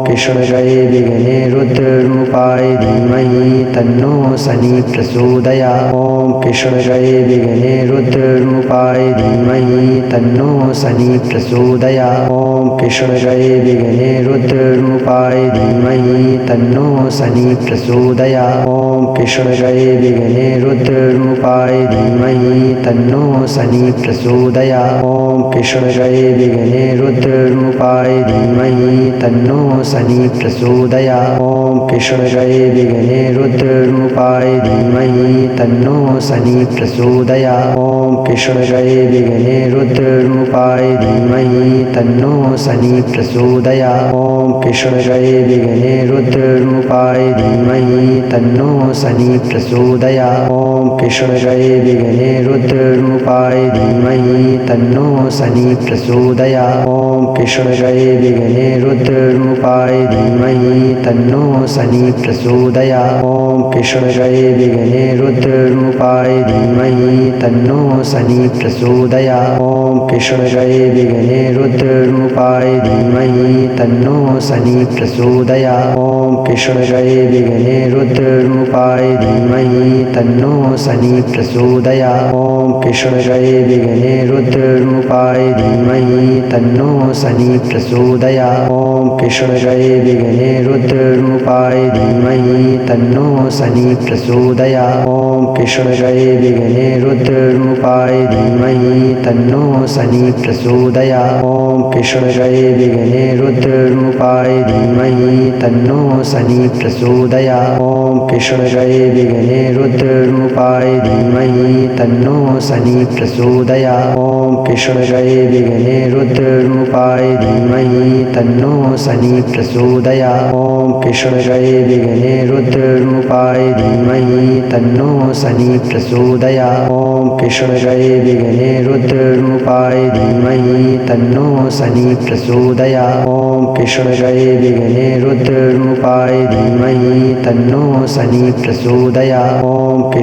कृष्णगये विघ्ने रुद्ररूपाय धीमहि तन्नो शनि प्रचोदयात्। ॐ कृष्णगये विघ्ने रुद्ररूपाय धीमहि तन्नो शनि प्रचोदयात्। ॐ कृष्णगये विघ्ने रुद्ररूपाय धीमहि तन्नो शनि प्रचोदयात्। ॐ कृष्णगये विघ्ने रुद्ररूपाय धीमहि तन्नो शनि प्रचोदयात्। ॐ कृष्णगये विघ्ने रुद्ररूपाय धीमहि तन्नो शनि प्रचोदयात्। ॐ कृष्णगये विघ्ने रुद्ररूपाय धीमहि तन्नो शनि प्रचोदयात्। ॐ कृष्णगये विघ्ने रुद्ररूपाय धीमहि तन्नो शनि प्रचोदयात्। ॐ कृष्णगये विघ्ने रुद्ररूपाय धीमहि तन्नो शनि प्रचोदयात्। ॐ कृष्णगये विघ्ने रुद्ररूपाय धीमहि तन्नो शनि प्रचोदयात्। ॐ कृष्णगये विघ्ने रुद्ररूपाय धीमहि तन्नो शनि प्रचोदयात्। ॐ कृष्णगये विघ्ने रुद्ररूपाय धीमहि तन्नो शनि प्रचोदयात्। ॐ कृष्णगये विघ्ने रुद्ररूपाय धीमहि तन्नो शनि प्रचोदयात्। ॐ कृष्णगये विघ्ने रुद्ररूपाय धीमहि तन्नो शनि प्रचोदयात्। ॐ कृष्णगये विघ्ने रुद्ररूपाय धीमहि तन्नो शनि प्रचोदयात्। ॐ कृष्णगये विघ्ने रुद्ररूपाय धीमहि तन्नो शनि प्रचोदयात्। ॐ कृष्णगये विघ्ने रुद्ररूपाय धीमहि तन्नो शनि प्रचोदयात्। ॐ कृष्णगये विघ्ने रुद्ररूपाय धीमहि तन्नो शनि प्रचोदयात्। ॐ कृष्णगये विघ्ने रुद्ररूपाय धीमहि तन्नो शनि प्रचोदयात्। ॐ कृष्णगये विघ्ने रुद्ररूपाय धीमहि तन्नो शनि प्रचोदयात्। ॐ कृष्णगये विघ्ने रुद्ररूपाय धीमहि तन्नो शनि प्रचोदयात्। ॐ कृष्णगये विघ्ने रुद्ररूपाय धीमहि तन्नो शनि प्रचोदयात्। ॐ कृष्णगये विघ्ने रुद्ररूपाय धीमहि तन्नो शनि प्रचोदयात्। ॐ कृष्णगये विघ्ने रुद्ररूपाय धीमहि तन्नो शनि प्रचोदयात्। ॐ कृष्णगये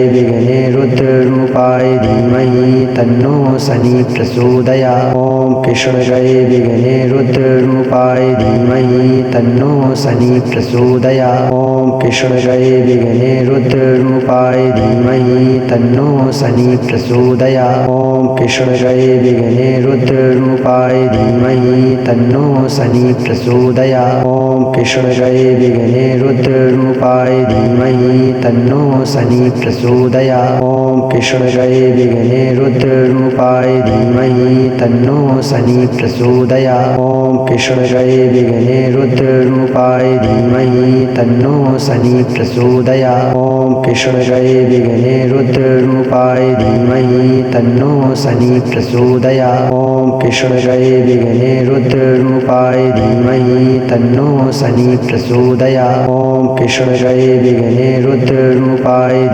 विघ्ने रुद्ररूपाय धीमहि तन्नो शनि प्रचोदयात्। ॐ कृष्णगये विघ्ने रुद्ररूपाय धीमहि तन्नो शनि प्रचोदयात्। ॐ कृष्णगये विघ्ने रुद्ररूपाय धीमहि तन्नो शनि प्रचोदयात्। ॐ कृष्णगये विघ्ने रुद्ररूपाय धीमहि तन्नो शनि प्रचोदयात्। ॐ कृष्णगये विघ्ने रुद्ररूपाय धीमहि तन्नो शनि प्रचोदयात्। ॐ कृष्णगये विघ्ने रुद्ररूपाय धीमहि तन्नो शनि प्रचोदयात्। ॐ कृष्णगये विघ्ने रुद्ररूपाय धीमहि तन्नो शनि प्रचोदयात्। ॐ कृष्णगये विघ्ने रुद्ररूपाय धीमहि तन्नो शनि प्रचोदयात्। ॐ कृष्णगये विघ्ने रुद्ररूपाय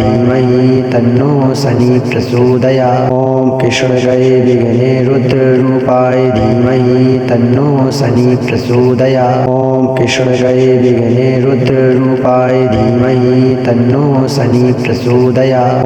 धीमहि तन्नो शनि प्रचोदयात्। ॐ कृष्णगये विघ्ने रुद्ररूपाय धीमहि तन्नो शनि प्रचोदयात्। ॐ कृष्णगये विघ्ने रुद्ररूपाय धीमहि तन्नो शनि प्रचोदयात्। ॐ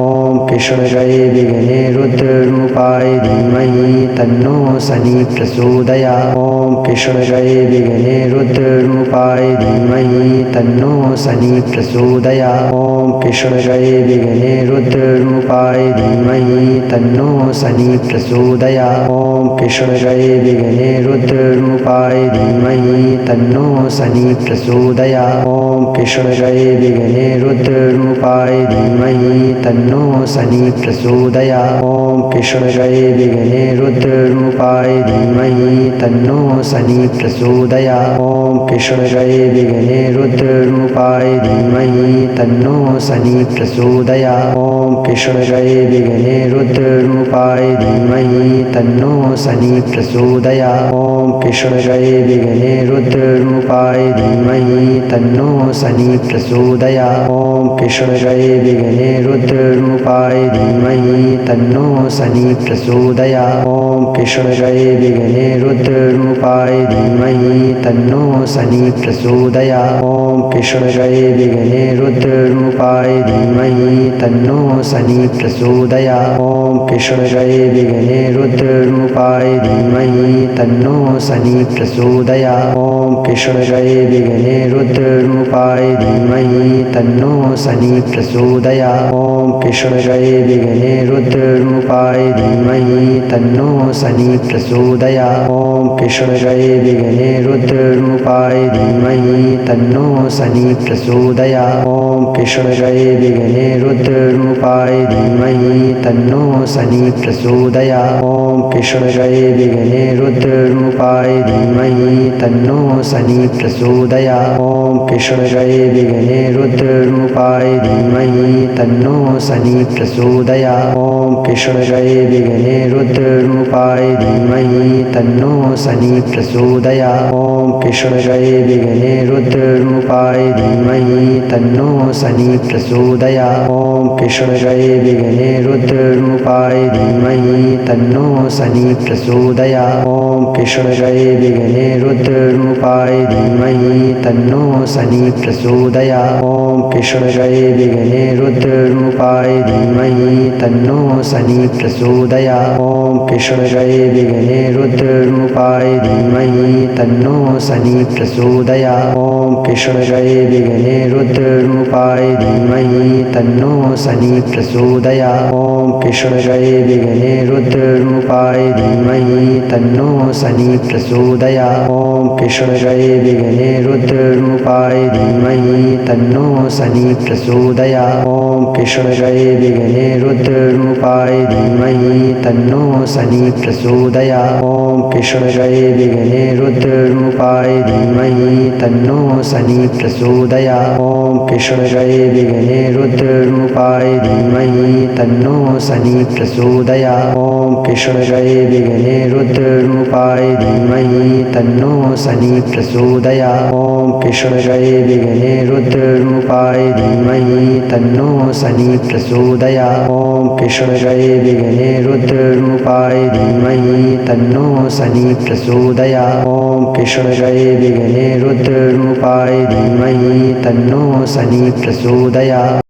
कृष्णगये विघ्ने रुद्ररूपाय धीमहि तन्नो शनि प्रचोदयात्। ॐ कृष्णगये विघ्ने रुद्ररूपाय धीमहि तन्नो शनि प्रचोदयात्। ॐ कृष्णगये विघ्ने रुद्ररूपाय धीमहि तन्नो शनि प्रचोदयात्। ॐ कृष्णगये विघ्ने रुद्ररूपाय धीमहि तन्नो शनि प्रचोदयात्। ॐ कृष्णगये विघ्ने रुद्ररूपाय धीमहि तन्नो शनि प्रचोदयात्। ॐ कृष्णगये विघ्ने रुद्ररूपाय धीमहि तन्नो शनि प्रचोदयात्। ॐ कृष्णगये विघ्ने रुद्ररूपाय धीमहि तन्नो शनि प्रचोदयात्। ॐ कृष्णगये विघ्ने रुद्ररूपाय धीमहि तन्नो शनि प्रचोदयात्। ॐ कृष्णगये विघ्ने रुद्ररूपाय धीमहि तन्नो शनि प्रचोदयात्। ॐ कृष्णगये विघ्ने रुद्ररूपाय धीमहि तन्नो शनि प्रचोदयात्। ॐ कृष्णगये विघ्ने रुद्ररूपाय धीमहि तन्नो शनि प्रचोदयात्। ॐ कृष्णगये विघ्ने रुद्ररूपाय धीमहि तन्नो शनि प्रचोदयात्। ॐ कृष्णगये विघ्ने रुद्ररूपाय धीमहि तन्नो शनि प्रचोदयात्। ॐ ॐ कृष्णगये विघ्ने रुद्ररूपाय धीमहि तन्नो शनि प्रचोदयात् ॐ कृष्णगये विघ्ने रुद्ररूपाय धीमहि तन्नो शनि प्रचोदयात् ॐ कृष्णगये विघ्ने रुद्ररूपाय धीमहि तन्नो शनि प्रचोदयात् ॐ कृष्णगये विघ्ने रुद्ररूपाय धीमहि तन्नो शनि प्रचोदयात् ॐ कृष्णगये विघ्ने रुद्ररूपाय धीमहि तन्नो शनि प्रचोदयात् ॐ कृष्णगये विघ्ने रुद्ररूपाय धीमहि तन्नो शनि प्रचोदयात् ॐ कृष्णगये विघ्ने रुद्ररूपाय धीमहि तन्नो शनि प्रचोदयात् ॐ कृष्णगये विघ्ने रुद्ररूपाय धीमहि तन्नो शनि प्रचोदयात् ॐ कृष्णगये विघ्ने रुद्ररूपाय धीमहि तन्नो शनि प्रचोदयात् ॐ कृष्णगये विघ्ने रुद्ररूपाय धीमहि तन्नो शनि प्रचोदयात् ॐ कृष्णगये विघ्ने रुद्ररूपाय धीमहि तन्नो शनि प्रचोदयात् ॐ कृष्णगये विघ्ने रुद्ररूपाय धीमहि तन्नो शनि प्रचोदयात् ॐ कृष्णगये विघ्ने रुद्ररूपाय धीमहि तन्नो शनि प्रचोदयात् ॐ कृष्णगये विघ्ने रुद्ररूपाय धीमहि तन्नो शनि प्रचोदयात् ॐ कृष्णगये विघ्ने रुद्ररूपाय धीमहि तन्नो शनि प्रचोदयात् ॐ कृष्णगये विघ्ने रुद्ररूपाय धीमहि तन्नो शनि प्रचोदयात् ॐ कृष्णगये विघ्ने रुद्ररूपाय धीमहि तन्नो शनि प्रचोदयात् ॐ कृष्णगये विघ्ने रुद्ररूपाय धीमहि तन्नो शनि प्रचोदयात् ॐ कृष्णगये विघ्ने रुद्ररूपाय धीमहि तन्नो शनि प्रचोदयात् ॐ कृष्णगये विघ्ने रुद्ररूपाय धीमहि तन्नो शनि प्रचोदयात् ॐ कृष्णगये विघ्ने रुद्ररूपाय धीमहि तन्नो शनि प्रचोदयात् ॐ कृष्णगये विघ्ने रुद्ररूपाय धीमहि तन्नो शनि प्रचोदयात्